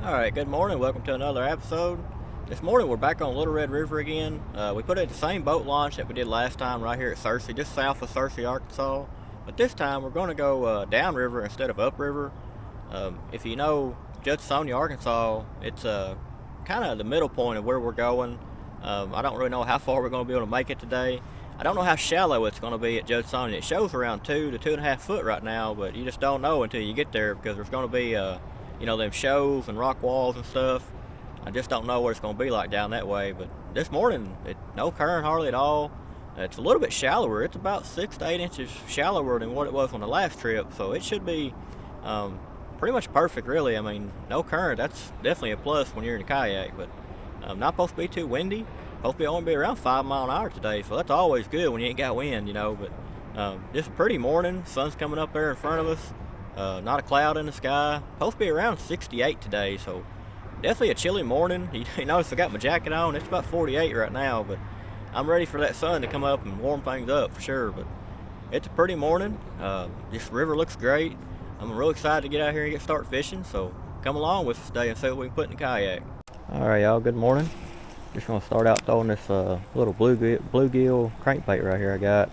Alright, good morning. Welcome to another episode. This morning we're back on Little Red River again. We put it at the same boat launch that we did last time right here at Searcy, just south of Searcy, Arkansas. But this time we're going to go downriver instead of upriver. If you know Judsonia, Arkansas, it's kind of the middle point of where we're going. I don't really know how far we're going to be able to make it today. I don't know how shallow it's going to be at Judsonia. It shows around 2 to 2.5 foot right now, but you just don't know until you get there because there's going to be them shoals and rock walls and stuff. I just don't know what it's going to be like down that way. But this morning, no current hardly at all. It's a little bit shallower. It's about 6 to 8 inches shallower than what it was on the last trip. So it should be pretty much perfect, really. I mean, no current. That's definitely a plus when you're in a kayak. But not supposed to be too windy. Supposed to only be around 5 mile an hour today. So that's always good when you ain't got wind, But just a pretty morning. Sun's coming up there in front of us. Not a cloud in the sky. Supposed to be around 68 today, so definitely a chilly morning. You notice I got my jacket on. It's about 48 right now, but I'm ready for that sun to come up and warm things up for sure. But it's a pretty morning. This river looks great. I'm really excited to get out here and start fishing, so come along with us today and see what we can put in the kayak. Alright, y'all, good morning. Just going to start out throwing this little bluegill crankbait right here I got.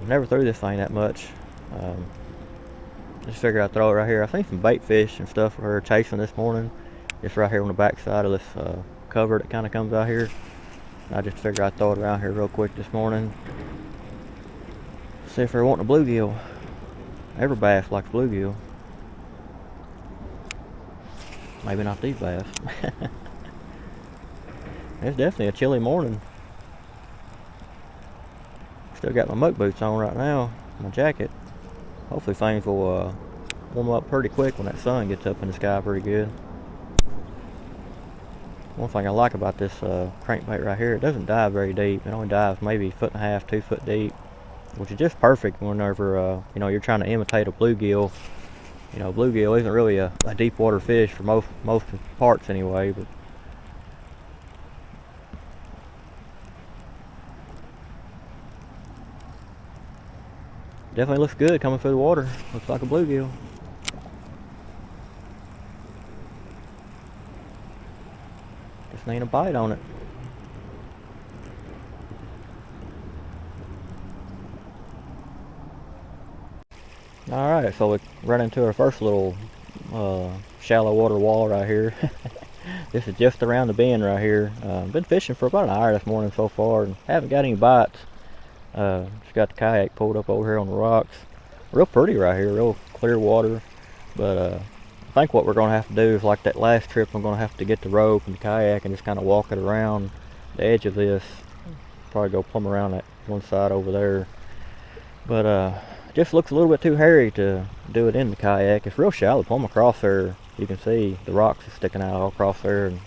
Never threw this thing that much. Just figured I'd throw it right here. I think some bait fish and stuff are chasing this morning. Just right here on the back side of this cover that kind of comes out here. I just figured I'd throw it around here real quick this morning. See if they're wanting a bluegill. Every bass likes bluegill. Maybe not these bass. It's definitely a chilly morning. Still got my muck boots on right now, my jacket. Hopefully things will warm up pretty quick when that sun gets up in the sky pretty good. One thing I like about this crankbait right here, it doesn't dive very deep. It only dives maybe 1.5 to 2 foot deep, which is just perfect whenever you're trying to imitate a bluegill. Bluegill isn't really a deep water fish for most parts anyway, but definitely looks good coming through the water. Looks like a bluegill. Just need a bite on it. Alright, so we run into our first little shallow water wall right here. This is just around the bend right here. Been fishing for about an hour this morning so far and haven't got any bites. Just got the kayak pulled up over here on the rocks. Real pretty right here, real clear water. But I think what we're going to have to do is like that last trip, I'm going to have to get the rope and the kayak and just kind of walk it around the edge of this. Probably go plumb around that one side over there. But just looks a little bit too hairy to do it in the kayak. It's real shallow. Plumb across there, you can see the rocks are sticking out all across there. And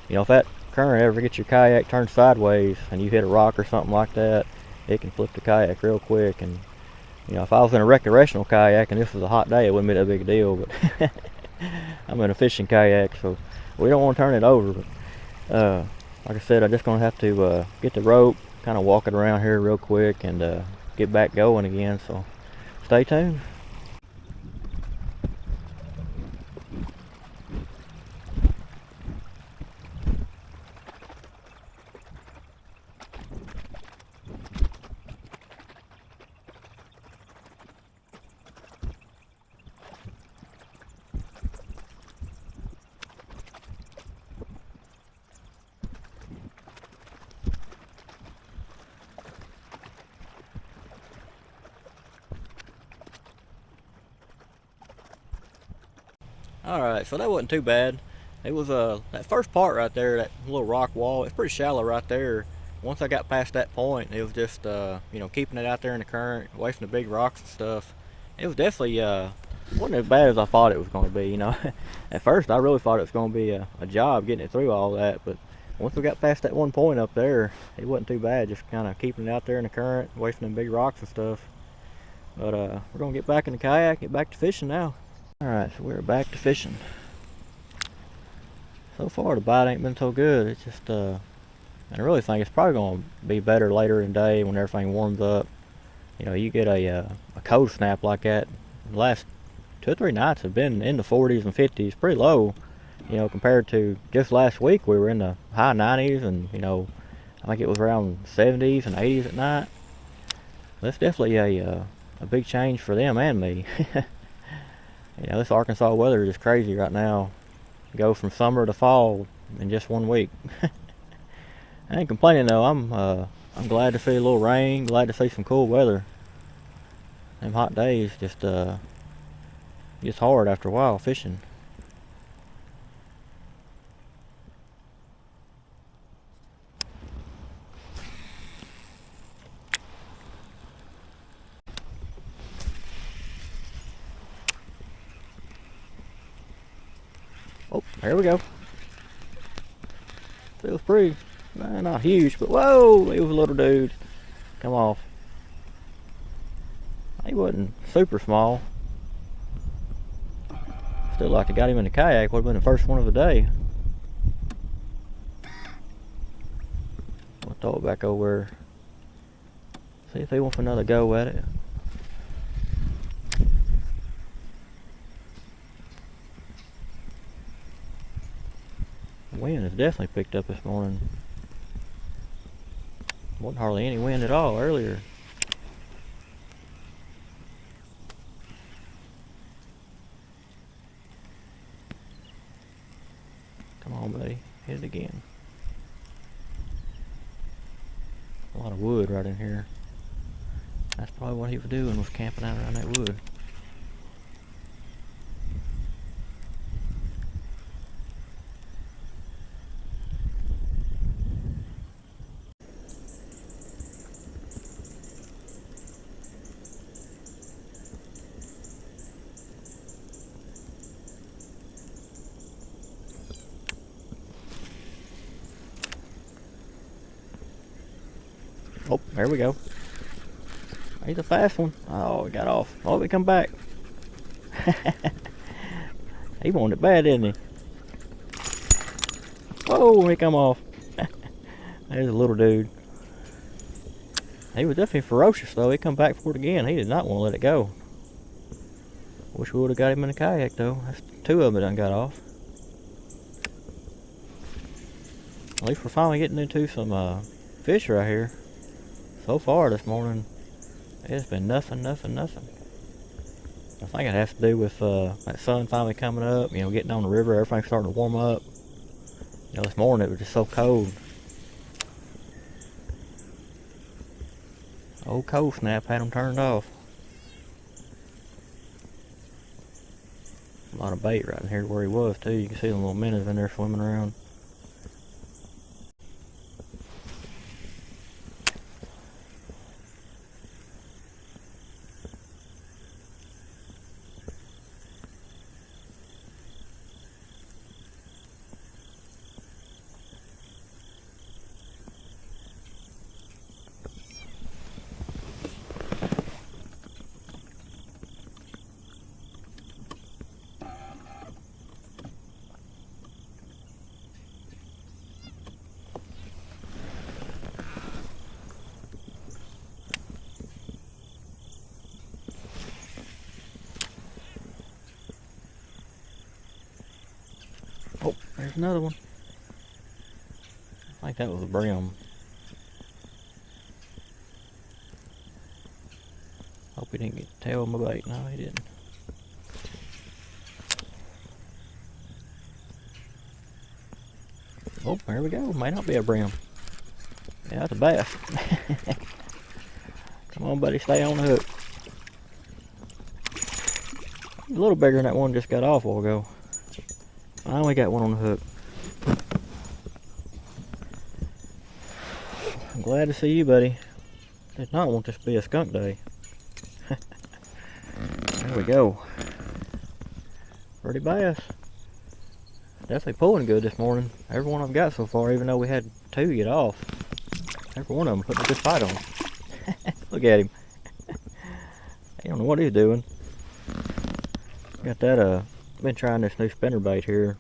if that current ever gets your kayak turned sideways and you hit a rock or something like that, it can flip the kayak real quick. And if I was in a recreational kayak and this was a hot day, it wouldn't be that big a deal. But I'm in a fishing kayak, so we don't want to turn it over. But like I said, I'm just gonna have to get the rope, kind of walk it around here real quick, and get back going again. So stay tuned. Alright, so that wasn't too bad. It was that first part right there, that little rock wall, it's pretty shallow right there. Once I got past that point, it was just keeping it out there in the current, away from the big rocks and stuff. It was definitely wasn't as bad as I thought it was going to be. At first I really thought it was going to be a job getting it through all that, but once we got past that one point up there, it wasn't too bad, just kind of keeping it out there in the current, away from them big rocks and stuff. But we're going to get back in the kayak, get back to fishing now. Alright, so we're back to fishing. So far the bite ain't been so good. It's just I really think it's probably going to be better later in the day when everything warms up. You get a cold snap like that. The last 2 or 3 nights have been in the 40s and 50s, pretty low, you know, compared to just last week. We were in the high 90s, and you know, I think it was around 70s and 80s at night. That's definitely a big change for them and me. You know, this Arkansas weather is just crazy right now. Go from summer to fall in just 1 week. I ain't complaining though. I'm glad to see a little rain. Glad to see some cool weather. Them hot days just gets hard after a while fishing. Oh, there we go. Feels pretty, not huge, but whoa, he was a little dude. Come off. He wasn't super small. Still like to got him in the kayak. Would have been the first one of the day. I'll throw it back over. See if he wants another go at it. The wind has definitely picked up this morning. Wasn't hardly any wind at all earlier. Come on, buddy. Hit it again. A lot of wood right in here. That's probably what he was doing, was camping out around that wood. Oh, there we go. He's a fast one. Oh, he got off. Oh, he come back. He wanted it bad, didn't he? Whoa, he come off. There's a little dude. He was definitely ferocious though. He come back for it again. He did not want to let it go. Wish we would have got him in a kayak though. That's 2 of them that done got off. At least we're finally getting into some fish right here. So far this morning, it's been nothing. I think it has to do with that sun finally coming up, you know, getting on the river, everything's starting to warm up. You know, this morning it was just so cold. Old cold snap had them turned off. A lot of bait right in here where he was too. You can see the little minnows in there swimming around. Oh, there's another one. I think that was a brim. Hope he didn't get the tail of my bait. No, he didn't. Oh, there we go. May not be a brim. Yeah, that's a bass. Come on, buddy. Stay on the hook. A little bigger than that one just got off a while ago. I only got one on the hook. I'm glad to see you, buddy. Did not want this to be a skunk day. There we go. Pretty bass. Definitely pulling good this morning. Every one I've got so far, even though we had 2 get off. Every one of them putting a good fight on. Look at him. He don't know what he's doing. Got that, been trying this new spinnerbait here.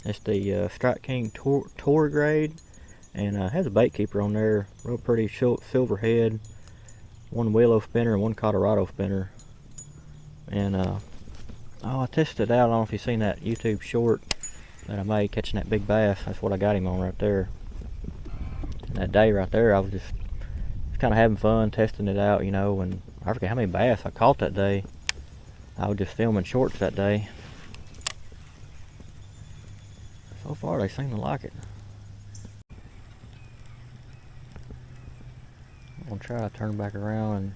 It's the Strike King Tour grade, and has a bait keeper on there. Real pretty silver head. One willow spinner and one Colorado spinner. And Oh, I tested it out. I don't know if you've seen that YouTube short that I made catching that big bass. That's what I got him on right there. And that day right there, I was just kind of having fun testing it out, you know, and I forget how many bass I caught that day. I was just filming shorts that day. So far, they seem to like it. I'm gonna try to turn back around and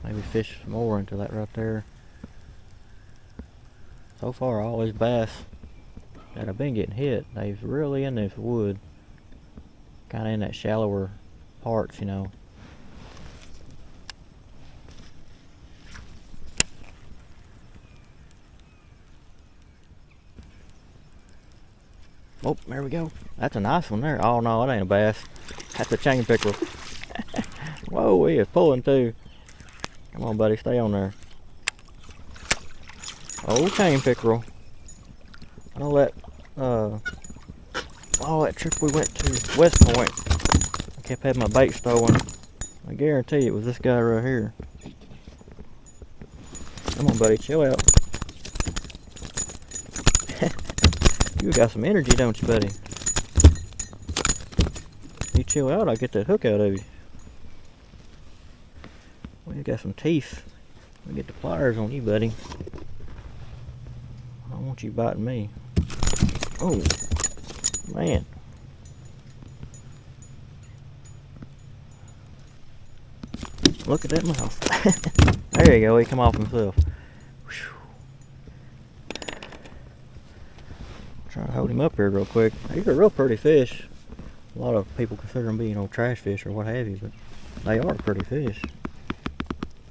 maybe fish some more into that right there. So far, all these bass that have been getting hit, they've really in this wood, kind of in that shallower parts, you know. Oh, there we go. That's a nice one there. Oh no, it ain't a bass. That's a chain pickerel. Whoa, he is pulling too. Come on, buddy, stay on there. Old chain pickerel. I know that, that trip we went to West Point, I kept having my bait stolen. I guarantee it was this guy right here. Come on, buddy, chill out. You got some energy, don't you, buddy? You chill out, I'll get that hook out of you. Well, you got some teeth. I'll get the pliers on you, buddy. I don't want you biting me. Oh, man. Look at that mouth. There you go, he come off himself. Try to hold him up here real quick. He's a real pretty fish. A lot of people consider them being old trash fish or what have you, but they are pretty fish.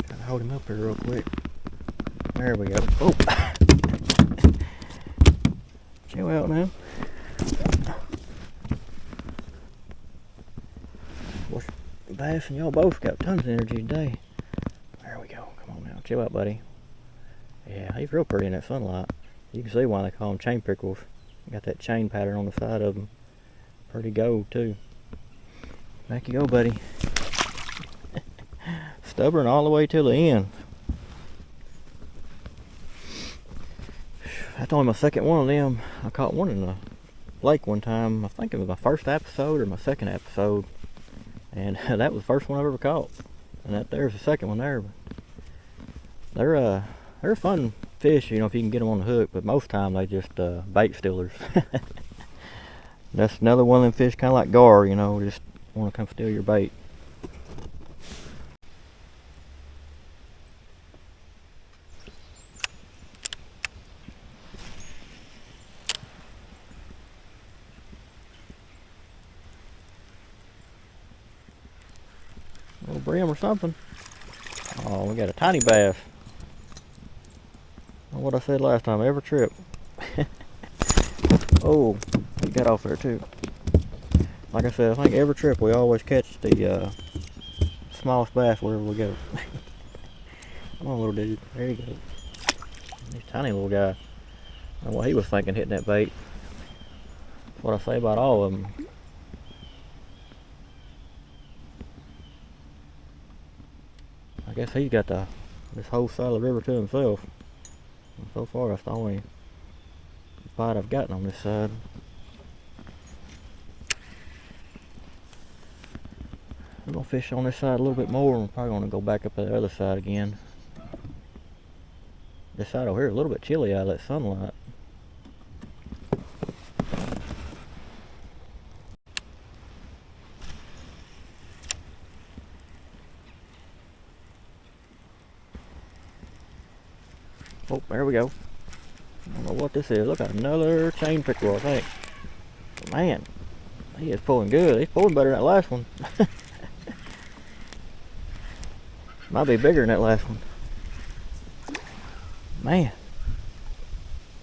Try to hold him up here real quick. There we go. Oh! Chill out now. Bass and y'all both got tons of energy today. There we go. Come on now. Chill out, buddy. Yeah, he's real pretty in that sunlight. You can see why they call them chain pickerels. Got that chain pattern on the side of them. Pretty gold too. Back you go, buddy. Stubborn all the way till the end. That's only my second one of them. I caught one in the lake one time. I think it was my first episode or my second episode. And that was the first one I've ever caught. And that there's the second one there. They're fun fish, you know, if you can get them on the hook, but most time they just bait stealers. That's another one of them fish, kind of like gar, you know, just want to come steal your bait. A little brim or something. Oh, we got a tiny bass. What I said last time, every trip. Oh, he got off there too. Like I said, I think every trip we always catch the smallest bass wherever we go. Come on, little dude. There you go. This tiny little guy. I don't know what he was thinking hitting that bait. That's what I say about all of them. I guess he's got this whole side of the river to himself. And so far, that's the only bite I've gotten on this side. We're gonna fish on this side a little bit more, and we're probably gonna go back up to the other side again. This side over here is a little bit chilly out of that sunlight. Oh, there we go. I don't know what this is. Look at another chain pickerel, I think. Man, he is pulling good. He's pulling better than that last one. Might be bigger than that last one. Man.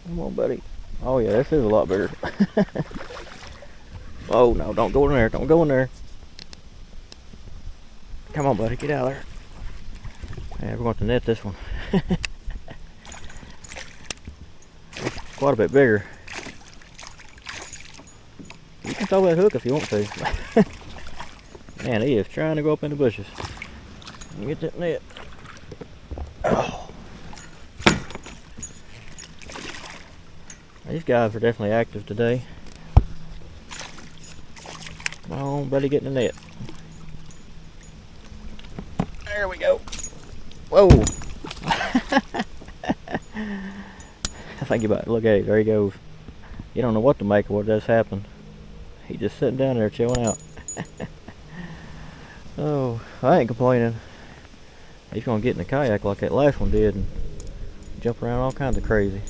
Come on, buddy. Oh yeah, this is a lot bigger. Oh no, don't go in there. Don't go in there. Come on, buddy. Get out of there. Yeah, we're going to net this one. Quite a bit bigger. You can throw that hook if you want to. Man, he is trying to go up in the bushes. Get that net. Oh. These guys are definitely active today. Come on, buddy, get in the net. There we go. Whoa. I think you about to look at it. There he goes. You don't know what to make of what just happened. He's just sitting down there chilling out. Oh, I ain't complaining. He's gonna get in the kayak like that last one did and jump around all kinds of crazy.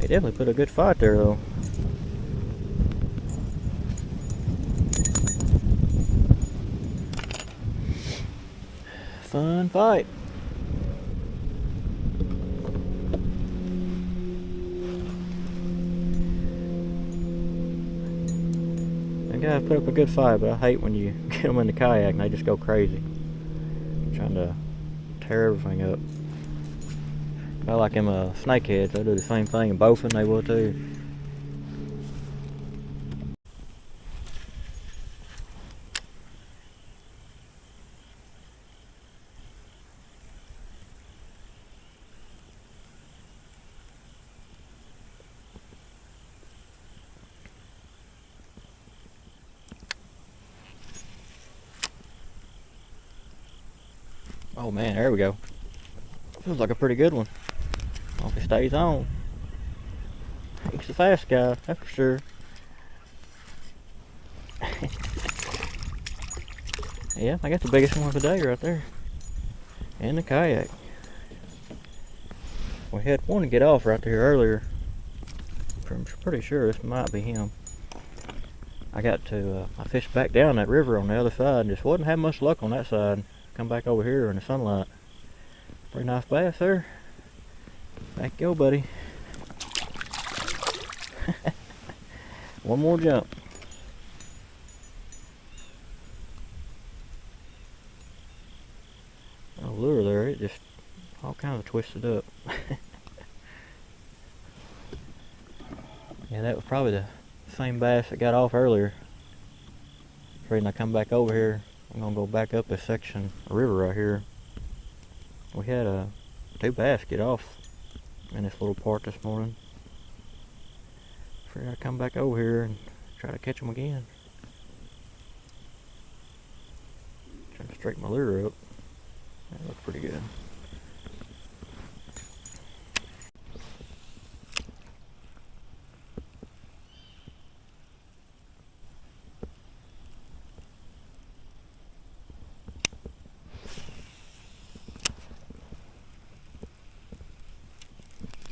He definitely put a good fight there though. Fun fight. That guy put up a good fight, but I hate when you get them in the kayak and they just go crazy. Trying to tear everything up. I like them snakeheads, they do the same thing, and bowfin they will too. Oh man, there we go. Feels like a pretty good one. Hope he stays on. He's a fast guy, that's for sure. Yeah, I got the biggest one of the day right there. In the kayak. We had one to get off right there earlier. I'm pretty sure this might be him. I got to, I fished back down that river on the other side and just wasn't having much luck on that side. Come back over here in the sunlight. Pretty nice bass there. Back you go, buddy. One more jump. Oh, lure there, it just all kinds of twisted up. Yeah, that was probably the same bass that got off earlier. The reason I come back over here, I'm gonna go back up this section of river right here. We had two bass get off in this little part this morning. Figured I'd come back over here and try to catch them again. Trying to straighten my lure up. That looks pretty good.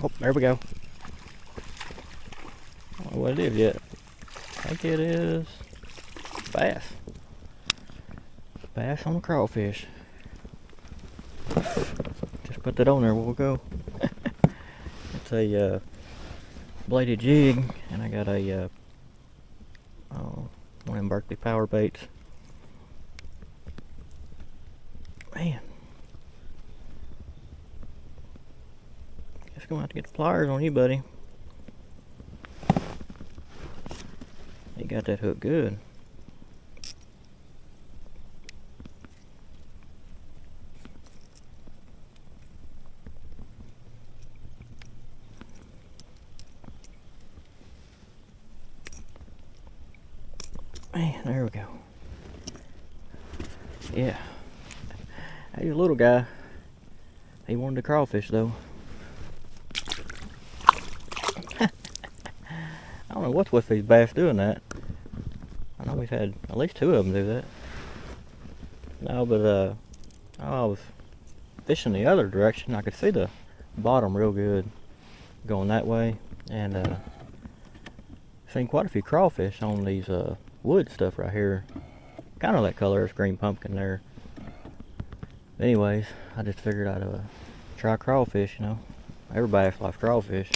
Oh, there we go. I don't know what it is yet. I think it is bass. Bass on a crawfish. Just put that on there, we'll go. It's a bladed jig, and I got a one of them Berkeley power baits. Man. Just gonna have to get the pliers on you, buddy. You got that hook good. Man, there we go. Yeah. He's a little guy. He wanted the crawfish though. I don't know what's with these bass doing that. I know we've had at least two of them do that. No, but I was fishing the other direction. I could see the bottom real good going that way, and seen quite a few crawfish on these wood stuff right here. Kind of that color as green pumpkin there. Anyways, I just figured I'd try crawfish, you know. Everybody likes crawfish.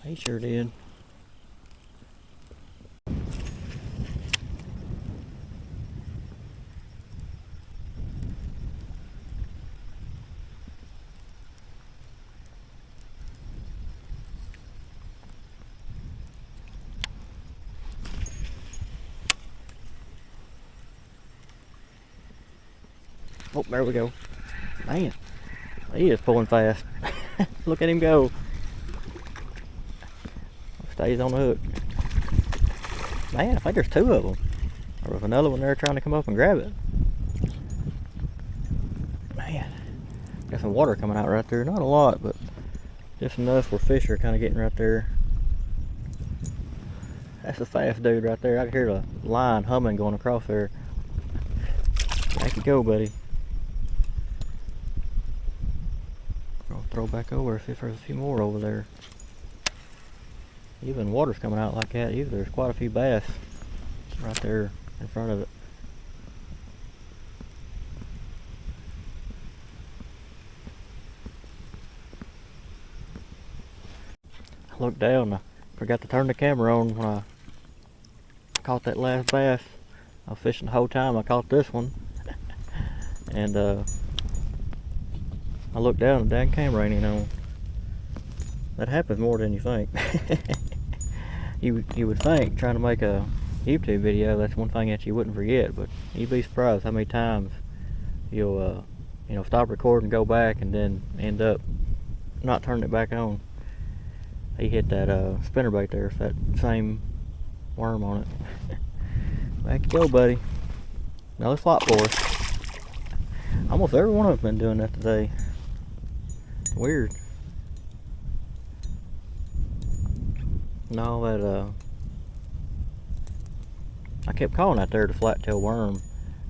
He sure did. Oh, there we go. Man, He is pulling fast. Look at him go. Stays on the hook. Man, I think there's two of them. Or if another one there trying to come up and grab it. Man, got some water coming out right there. Not a lot, but just enough where fish are kind of getting right there. That's a fast dude right there. I can hear the line humming going across there. Back you go, buddy. I'll throw back over, see if there's a few more over there. Even water's coming out like that. Even there's quite a few bass right there in front of it. I looked down, I forgot to turn the camera on when I caught that last bass. I was fishing the whole time I caught this one. And I looked down and the dang camera ain't even on. That happens more than you think. You would think trying to make a YouTube video, that's one thing that you wouldn't forget, but you'd be surprised how many times you'll stop recording, go back, and then end up not turning it back on. He hit that spinnerbait there, it's that same worm on it. Back you go, buddy. Another slot for us. Almost every one of them been doing that today. Weird. No, that I kept calling that there the flat-tail worm,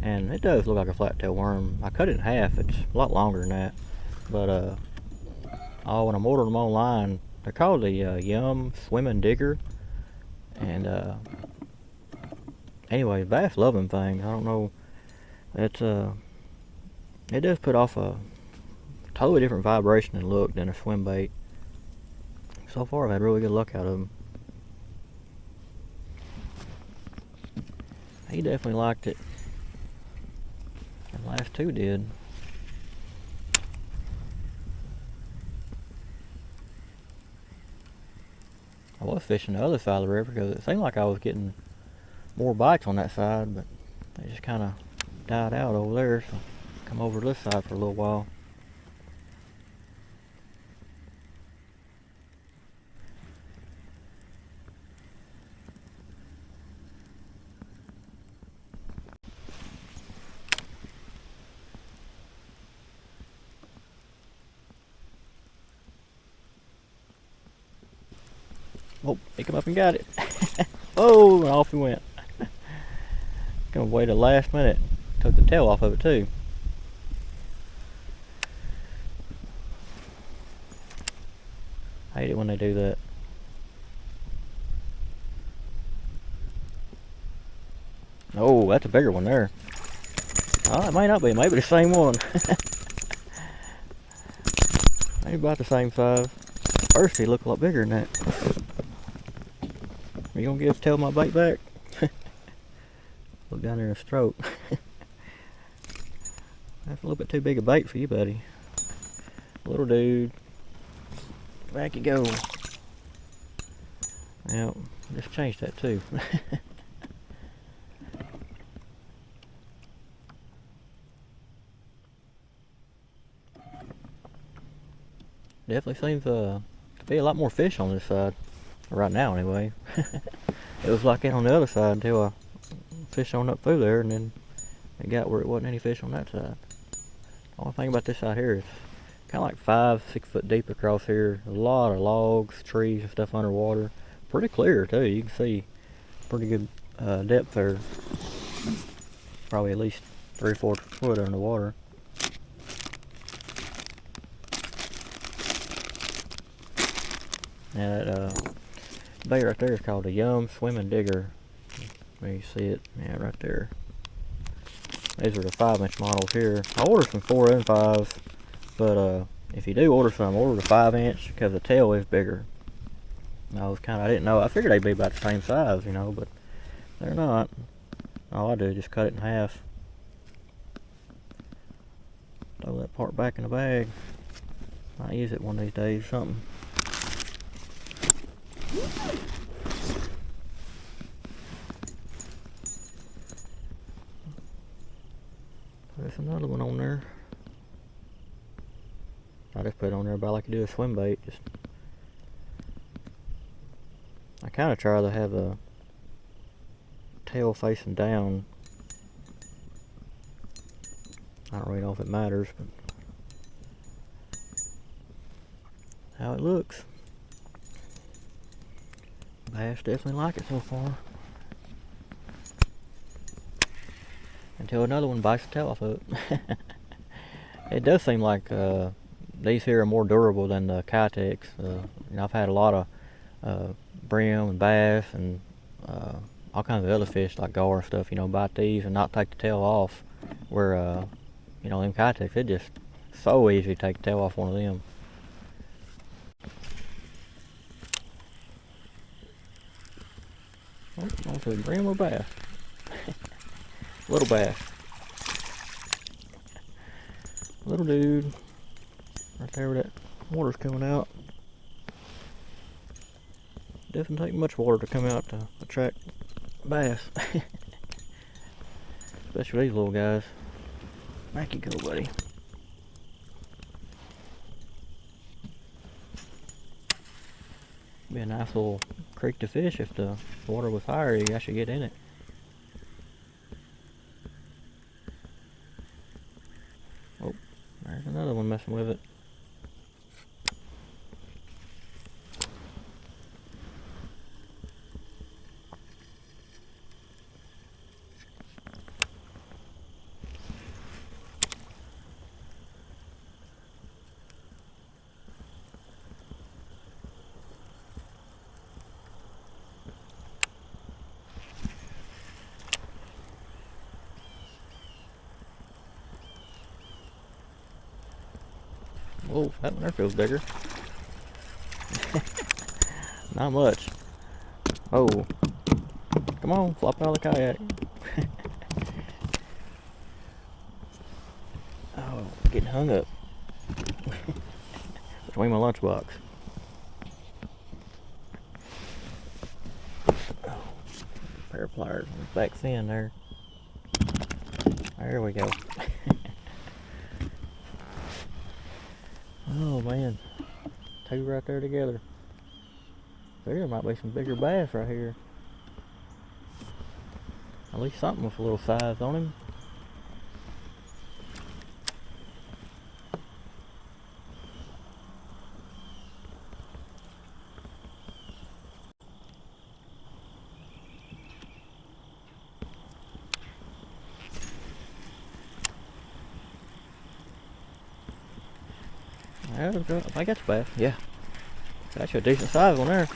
and it does look like a flat-tail worm. I cut it in half. It's a lot longer than that, but when I'm ordering them online, they're called the Yum Swimming Digger, and anyway, bass love them things. I don't know. It's it does put off a totally different vibration and look than a swim bait. So far, I've had really good luck out of them. He definitely liked it. The last two did. I was fishing the other side of the river because it seemed like I was getting more bites on that side, but they just kind of died out over there, so come over to this side for a little while. Oh, he come up and got it. Oh, and off he went. Gonna wait the last minute. Took the tail off of it too. I hate it when they do that. Oh, that's a bigger one there. Oh, it might not be. Maybe the same one. Maybe about the same size. First he looked a lot bigger than that. Are you gonna give tail my bait back? Look down there and stroke. That's a little bit too big a bait for you, buddy. Little dude. Back you go. Now, just changed that too. Definitely seems to be a lot more fish on this side. Right now, anyway. It was like that on the other side until I fished on up through there, and then it got where it wasn't any fish on that side. The only thing about this side here is kind of like 5-6 foot deep across here. A lot of logs, trees, and stuff underwater. Pretty clear too. You can see pretty good depth there. Probably at least 3 or 4 foot underwater. Now that bait right there is called a Yum Swimming Digger. There you see it, yeah, right there. These are the 5-inch models here. I ordered some 4 and 5s, but if you do order some, order the 5-inch because the tail is bigger. I didn't know. I figured they'd be about the same size, you know, but they're not. All I do is just cut it in half. Throw that part back in the bag. Might use it one of these days or something. There's another one on there. I just put it on there about like you do a swim bait. Just I kind of try to have the tail facing down. I don't really know if it matters, but how it looks. Bass definitely like it so far. Until another one bites the tail off of it. It does seem like these here are more durable than the Kitex. I've had a lot of brim and bass and all kinds of other fish like gar and stuff, bite these and not take the tail off. Where, them Kitex, it's just so easy to take the tail off one of them. Oh, also brim or bass? Little bass. Little dude. Right there where that water's coming out. Doesn't take much water to come out to attract bass. Especially these little guys. Back you go, buddy. Be a nice little creek to fish if the water was higher. You actually get in it. Oh, there's another one messing with it. Whoa, that one there feels bigger. Not much. Oh, come on, flop out of the kayak. Oh, getting hung up between my lunchbox. Oh, pair of pliers on the back fin there. There we go. Oh man, two right there together. There might be some bigger bass right here. At least something with a little size on him. I think that's bass. Yeah, that's a decent size one there.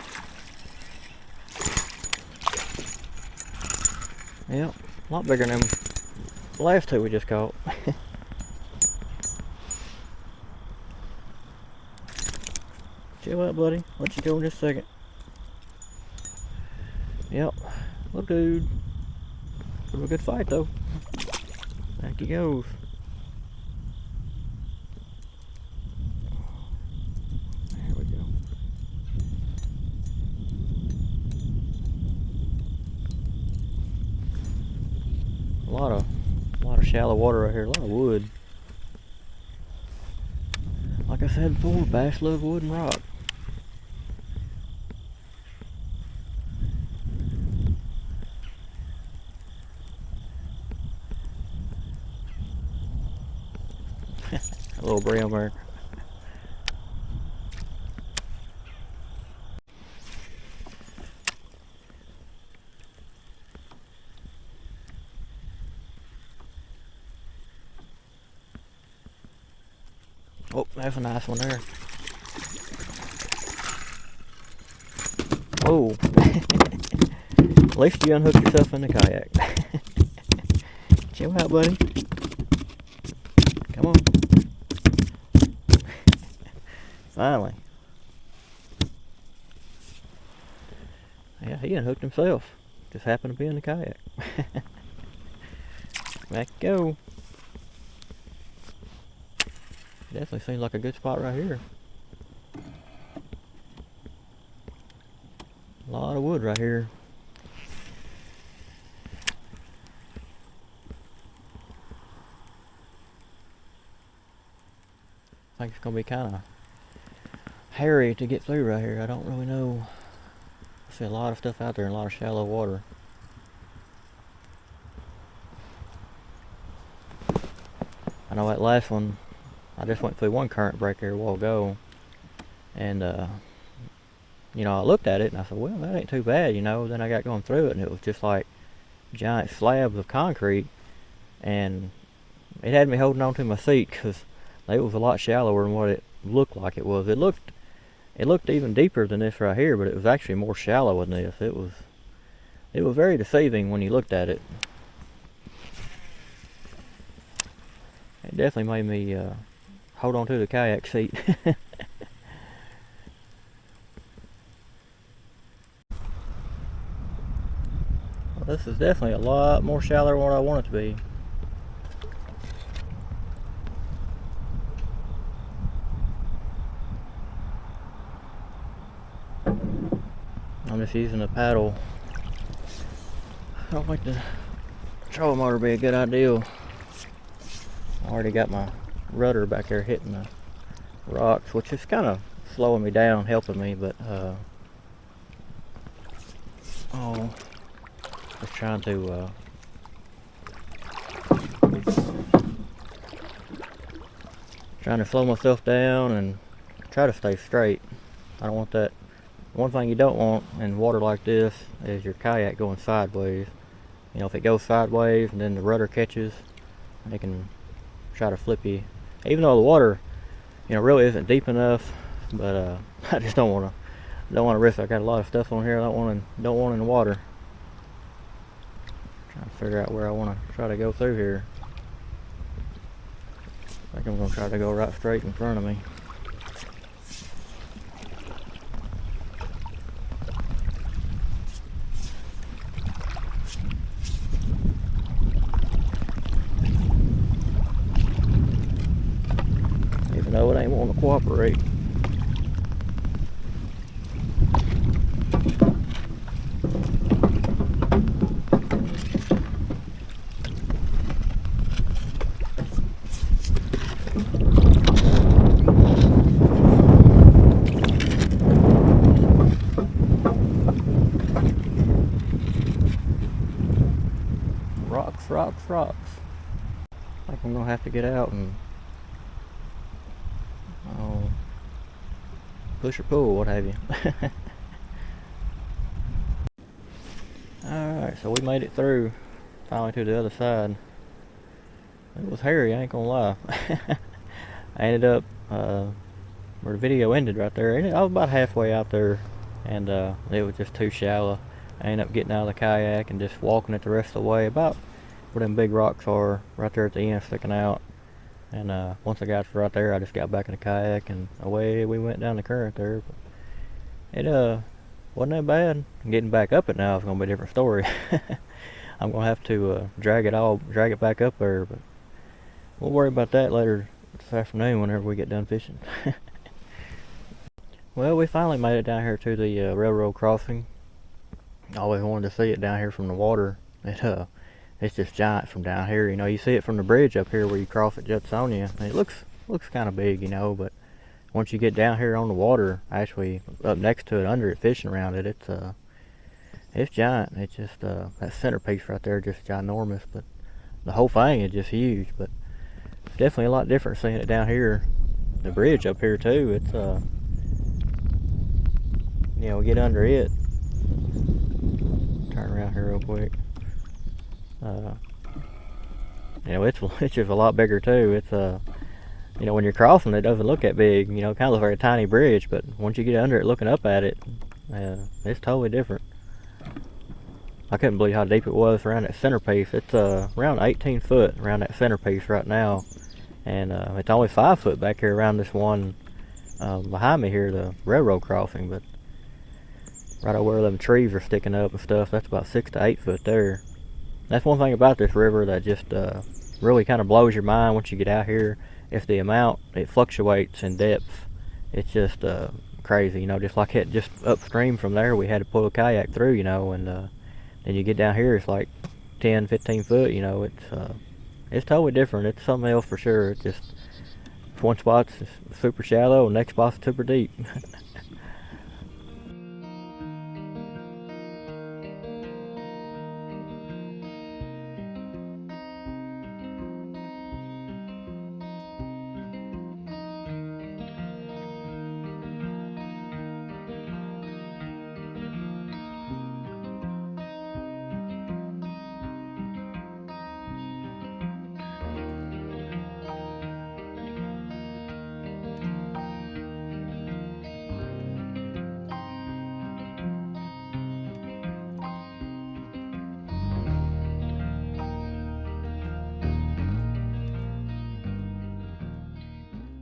Yep, a lot bigger than the last two we just caught. Chill out, buddy. Let you go in just a second. Yep, little dude. It was a good fight though. Back he goes. There we go. A lot of shallow water right here. A lot of wood. Like I said before, bass love wood and rock. A little brim there. Oh, that's a nice one there. Oh. At least you unhooked yourself in the kayak. Chill out, buddy. Come on. Finally. Yeah, he unhooked himself. Just happened to be in the kayak. Back you go. Definitely seems like a good spot right here. A lot of wood right here. I think it's gonna be kind of hairy to get through right here. I don't really know. I see a lot of stuff out there in a lot of shallow water. I know that last one, I just went through one current break here a while ago, and you know, I looked at it and I said, well, that ain't too bad, you know. Then I got going through it and it was just like giant slabs of concrete, and it had me holding on to my seat because it was a lot shallower than what it looked like it was. It looked even deeper than this right here, but it was actually more shallow than this. It was very deceiving when you looked at it. It definitely made me hold on to the kayak seat. Well, this is definitely a lot more shallow than what I want it to be. I'm just using a paddle. I don't think the trolling motor would be a good idea. I already got my rudder back there hitting the rocks, which is kind of slowing me down, helping me, but just trying to slow myself down and try to stay straight. I don't want that. One thing you don't want in water like this is your kayak going sideways. You know, if it goes sideways and then the rudder catches, it can try to flip you. Even though the water, you know, really isn't deep enough, but I just don't want to risk. I got a lot of stuff on here I don't want in the water. Trying to figure out where I want to try to go through here. I think I'm going to try to go right straight in front of me. Even though it ain't wanting to cooperate. Rocks. I think I'm gonna have to get out and push or pull, what have you. Alright, so we made it through finally to the other side. It was hairy, I ain't gonna lie. I ended up where the video ended right there. I was about halfway out there, and it was just too shallow. I ended up getting out of the kayak and just walking it the rest of the way, about where them big rocks are, right there at the end sticking out. And once I got right there, I just got back in the kayak and away we went down the current there. But it wasn't that bad. Getting back up it now is gonna be a different story. I'm gonna have to drag it back up there, but we'll worry about that later this afternoon whenever we get done fishing. Well, we finally made it down here to the railroad crossing. I always wanted to see it down here from the water. It's just giant from down here. You know, you see it from the bridge up here where you cross at Judsonia. It looks kind of big, you know, but once you get down here on the water, actually up next to it, under it, fishing around it, it's giant. It's just that centerpiece right there, just ginormous. But the whole thing is just huge. But it's definitely a lot different seeing it down here. The bridge up here too. It's you know, get under it. Turn around here real quick. You know, it's just a lot bigger too. It's you know, when you're crossing it doesn't look that big, you know, it kind of looks like a tiny bridge, but once you get under it looking up at it, it's totally different. I couldn't believe how deep it was around that centerpiece. It's around 18 foot around that centerpiece right now, and it's only 5 foot back here around this one behind me here, the railroad crossing. But right over where them trees are sticking up and stuff, that's about 6 to 8 foot there. That's one thing about this river that just really kind of blows your mind once you get out here. If the amount it fluctuates in depth, it's just crazy, you know. Just like it, just upstream from there, we had to pull a kayak through, you know, and then you get down here, it's like 10, 15 foot, you know. It's totally different. It's something else for sure. It's just One spot's super shallow, next spot's super deep.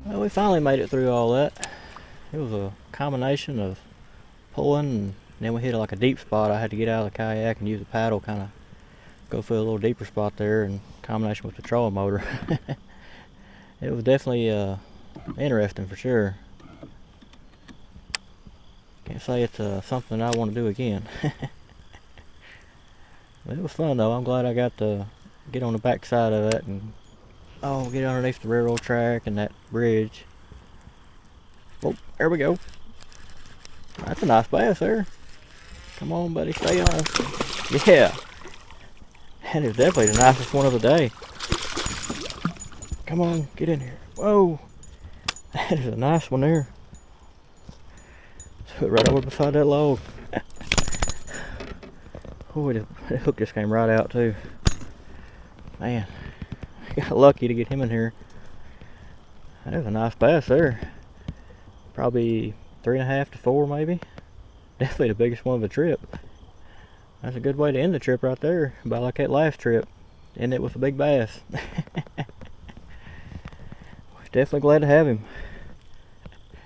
Well, we finally made it through all that. It was a combination of pulling, and then we hit like a deep spot. I had to get out of the kayak and use the paddle, kind of go for a little deeper spot there, in combination with the trolling motor. It was definitely interesting for sure. Can't say it's something I want to do again. But it was fun though. I'm glad I got to get on the back side of that and get underneath the railroad track and that bridge. Oh, there we go. That's a nice bass there. Come on, buddy, stay on. Yeah. That is definitely the nicest one of the day. Come on, get in here. Whoa. That is a nice one there. Put it right over beside that log. Oh, the hook just came right out too. Man, I got lucky to get him in here. That is a nice bass there. Probably 3.5 to 4 maybe. Definitely the biggest one of the trip. That's a good way to end the trip right there. About like that last trip. End it with a big bass. Definitely glad to have him.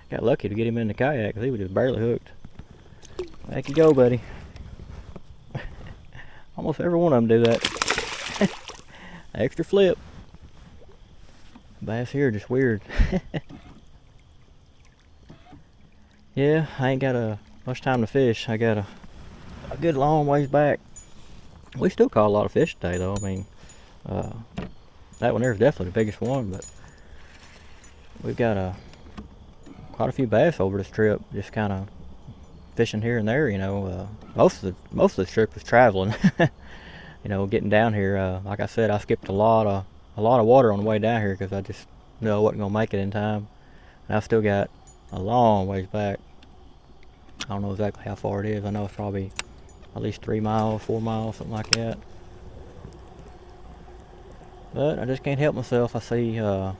Got lucky to get him in the kayak because he was just barely hooked. Back you go, buddy. Almost every one of them do that. Extra flip. Bass here just weird. Yeah, I ain't got much time to fish. I got a good long ways back. We still caught a lot of fish today though. I mean, that one there is definitely the biggest one, but we've got quite a few bass over this trip, just kind of fishing here and there, you know. Most of the trip was traveling. You know, getting down here. Like I said, I skipped a lot of water on the way down here because I just knew I wasn't gonna make it in time, and I've still got a long ways back. I don't know exactly how far it is. I know it's probably at least 3 miles, 4 miles, something like that. But I just can't help myself. I see an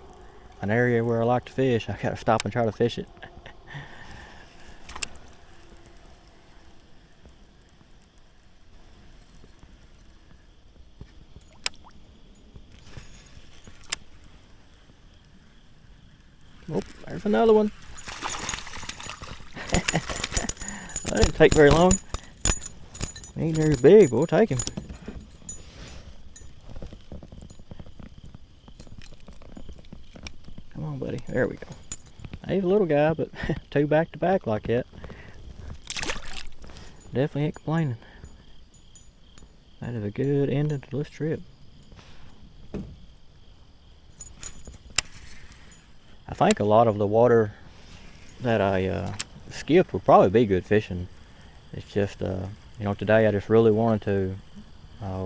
area where I like to fish. I gotta stop and try to fish it. Oh, there's another one. That didn't take very long. He ain't very big, but we'll take him. Come on, buddy. There we go. He's a little guy, but 2 back to back like that. Definitely ain't complaining. That is a good ending to this trip. I think a lot of the water that I skipped would probably be good fishing. It's just, you know, today I just really wanted to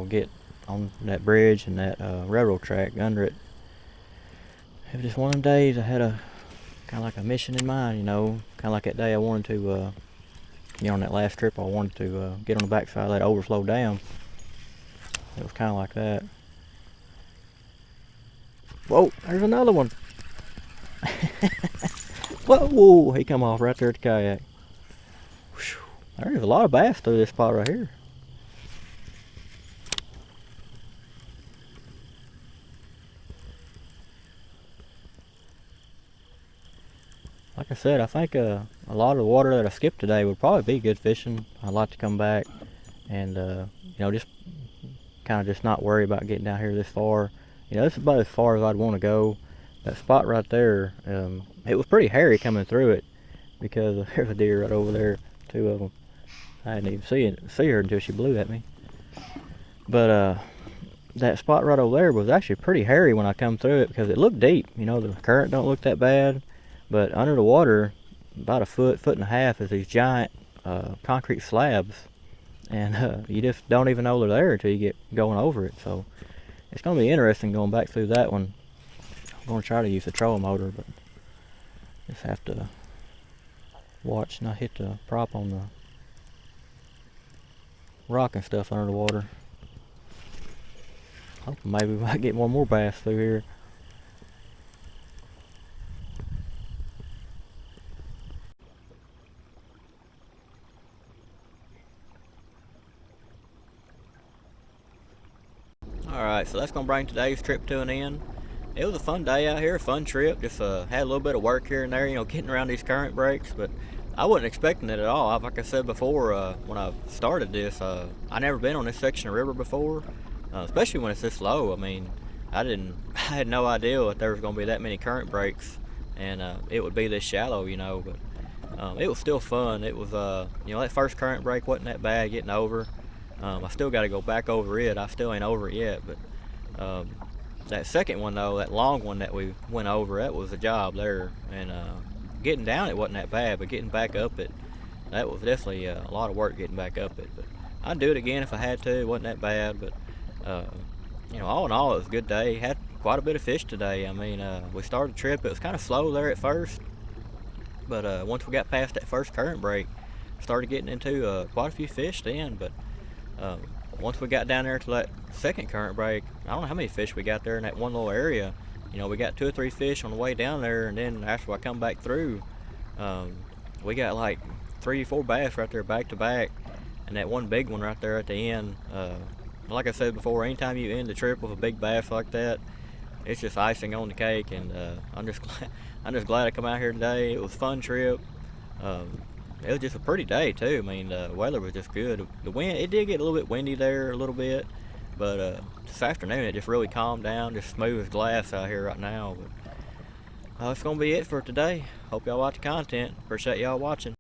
get on that bridge and that railroad track under it. It was just one of them days I had a kind of like a mission in mind, you know, kind of like that day I wanted to, you know, on that last trip I wanted to get on the backside of that overflow dam. It was kind of like that. Whoa, there's another one. Whoa, he come off right there at the kayak. Whew. There's a lot of bass through this spot right here. Like I said, I think a lot of the water that I skipped today would probably be good fishing. I'd like to come back and you know, just kind of just not worry about getting down here this far. You know, this is about as far as I'd want to go. That spot right there, it was pretty hairy coming through it because there's a deer right over there, 2 of them. I didn't even see her until she blew at me. But that spot right over there was actually pretty hairy when I come through it because it looked deep. You know, the current don't look that bad, but under the water, about a foot and a half, is these giant concrete slabs, and you just don't even know they're there until you get going over it. So it's going to be interesting going back through that one. I'm going to try to use the trolling motor, but just have to watch not hit the prop on the rock and stuff under the water. Hoping maybe we might get one more bass through here. Alright, so that's going to bring today's trip to an end. It was a fun day out here, a fun trip. Just had a little bit of work here and there, you know, getting around these current breaks, but I wasn't expecting it at all. Like I said before, when I started this, I never been on this section of river before, especially when it's this low. I mean, I had no idea that there was going to be that many current breaks, and it would be this shallow, you know. But it was still fun. It was, you know, that first current break wasn't that bad getting over. I still got to go back over it. I still ain't over it yet, but that second one though, that long one that we went over, that was a job there. And getting down it wasn't that bad, but getting back up it, that was definitely a lot of work getting back up it. But I'd do it again if I had to. It wasn't that bad, but you know, all in all, it was a good day. Had quite a bit of fish today. I mean, we started the trip, it was kind of slow there at first, but once we got past that first current break, started getting into quite a few fish then. But once we got down there to that second current break, I don't know how many fish we got there in that one little area. You know, we got 2 or 3 fish on the way down there, and then after I come back through, we got like 3 or 4 bass right there back to back, and that one big one right there at the end. Like I said before, anytime you end the trip with a big bass like that, it's just icing on the cake. And I'm just glad I come out here today. It was a fun trip. It was just a pretty day too. I mean, the weather was just good. The wind, it did get a little bit windy there a little bit, but this afternoon it just really calmed down, just smooth as glass out here right now. But that's gonna be it for today. Hope y'all watch the content. Appreciate y'all watching.